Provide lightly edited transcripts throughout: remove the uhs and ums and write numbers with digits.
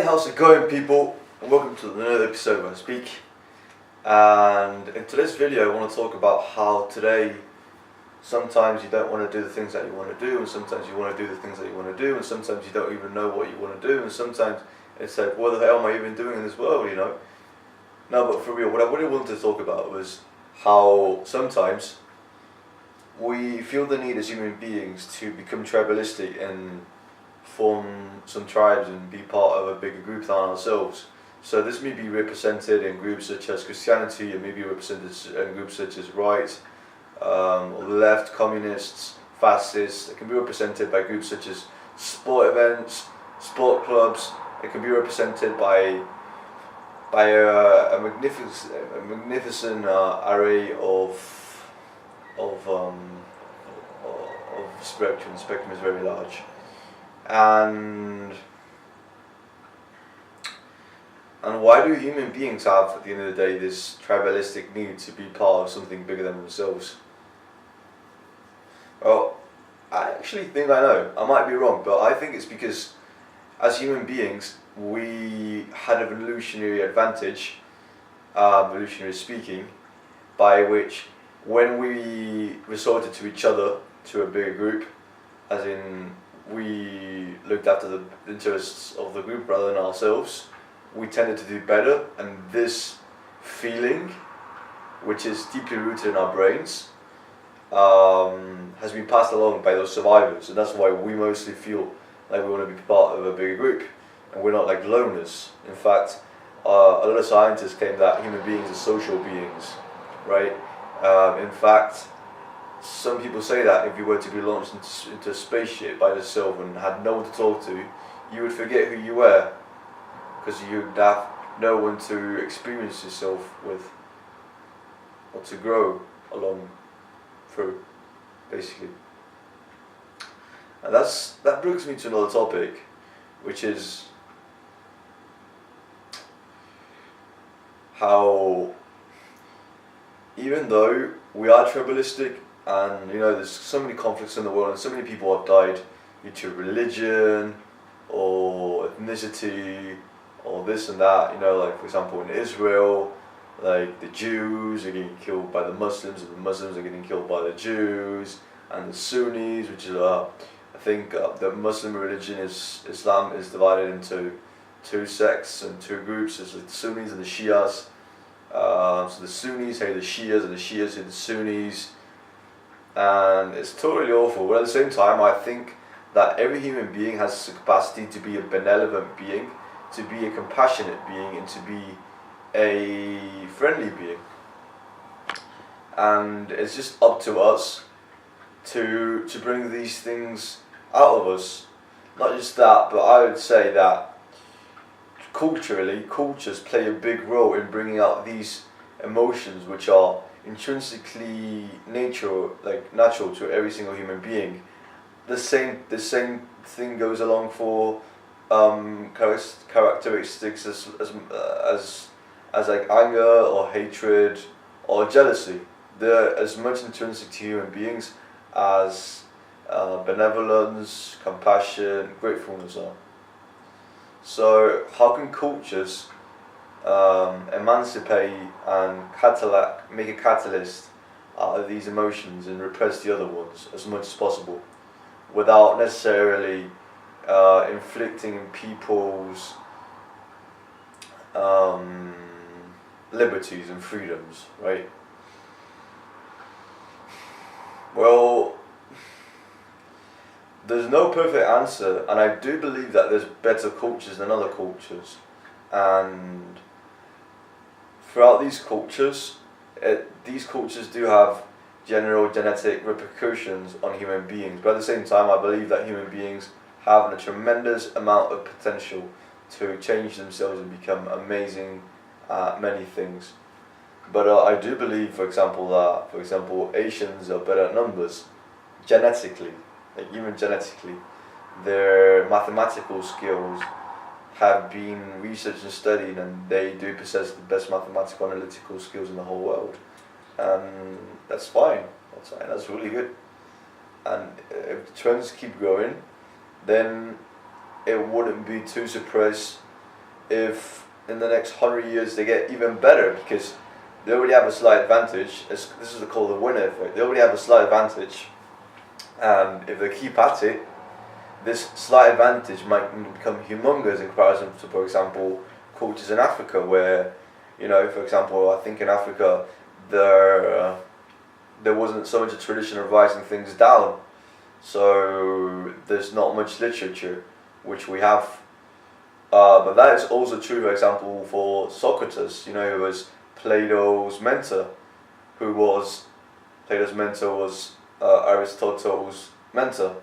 how's it going, people? And welcome to another episode of I Speak. And in today's video, I want to talk about how today sometimes you don't want to do the things that you want to do, and sometimes you want to do the things that you want to do, and sometimes you don't even know what you want to do, and sometimes it's like, what the hell am I even doing in this world, you know? No, but for real, what I really wanted to talk about was how sometimes we feel the need as human beings to become tribalistic and form some tribes and be part of a bigger group than ourselves. So this may be represented in groups such as Christianity, and maybe represented in groups such as right, or the left, communists, fascists. It can be represented by groups such as sport events, sport clubs. It can be represented by a magnificent array of spectrum. The spectrum is very large. And why do human beings have, at the end of the day, this tribalistic need to be part of something bigger than themselves? Well, I actually think I know. I might be wrong, but I think it's because as human beings, we had an evolutionary advantage, evolutionary speaking, by which when we resorted to each other, to a bigger group, as in we looked after the interests of the group rather than ourselves, we tended to do better, and this feeling, which is deeply rooted in our brains, has been passed along by those survivors, and that's why we mostly feel like we want to be part of a bigger group, and we're not like loners. In fact, a lot of scientists claim that human beings are social beings, right? In fact, some people say that if you were to be launched into a spaceship by yourself and had no one to talk to, you would forget who you were, because you'd have no one to experience yourself with, or to grow along through, basically. And that brings me to another topic, which is how, even though we are tribalistic, and you know, there's so many conflicts in the world, and so many people have died due to religion or ethnicity or this and that. You know, like for example in Israel, like the Jews are getting killed by the Muslims, and the Muslims are getting killed by the Jews, and the Sunnis, which is I think the Muslim religion Islam is divided into two sects and two groups. There's the Sunnis and the Shias. So the Sunnis hate the Shias, and the Shias hate the Sunnis. And it's totally awful, but at the same time I think that every human being has the capacity to be a benevolent being, to be a compassionate being, and to be a friendly being. And it's just up to us to bring these things out of us. Not just that, but I would say that culturally, cultures play a big role in bringing out these emotions which are intrinsically natural to every single human being. The same thing goes along for characteristics as like anger or hatred or jealousy. They're as much intrinsic to human beings as benevolence, compassion, gratefulness are. So how can cultures emancipate and make a catalyst out of these emotions and repress the other ones as much as possible, without necessarily inflicting people's liberties and freedoms, right? Well, there's no perfect answer, and I do believe that there's better cultures than other cultures, and throughout these cultures do have general genetic repercussions on human beings, but at the same time I believe that human beings have a tremendous amount of potential to change themselves and become amazing at many things. But I do believe, for example, Asians are better at numbers, genetically, like even genetically. Their mathematical skills have been researched and studied, and they do possess the best mathematical analytical skills in the whole world. And that's fine, that's really good. And if the trends keep going, then it wouldn't be too surprised if in the next 100 years they get even better, because they already have a slight advantage. This is called the winner effect. They already have a slight advantage, and if they keep at it, this slight advantage might become humongous in comparison to, for example, cultures in Africa, where, for example, I think in Africa there wasn't so much a tradition of writing things down, so there's not much literature, which we have. But that is also true, for example, for Socrates, who was Plato's mentor, Plato's mentor was Aristotle's mentor.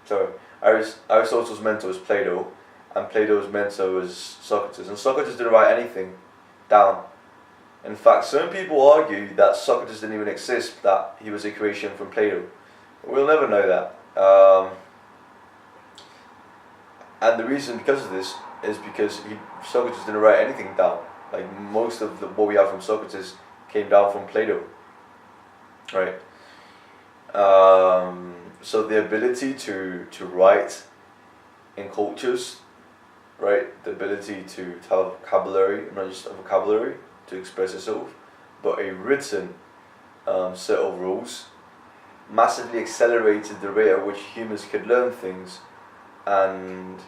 So Aristotle's mentor was Plato, and Plato's mentor was Socrates. And Socrates didn't write anything down. In fact, some people argue that Socrates didn't even exist, that he was a creation from Plato. We'll never know that. And the reason because of this is because Socrates didn't write anything down. Like, most of what we have from Socrates came down from Plato, right? So the ability to write in cultures, right? The ability to have a vocabulary, not just a vocabulary to express itself, but a written set of rules, massively accelerated the rate at which humans could learn things, and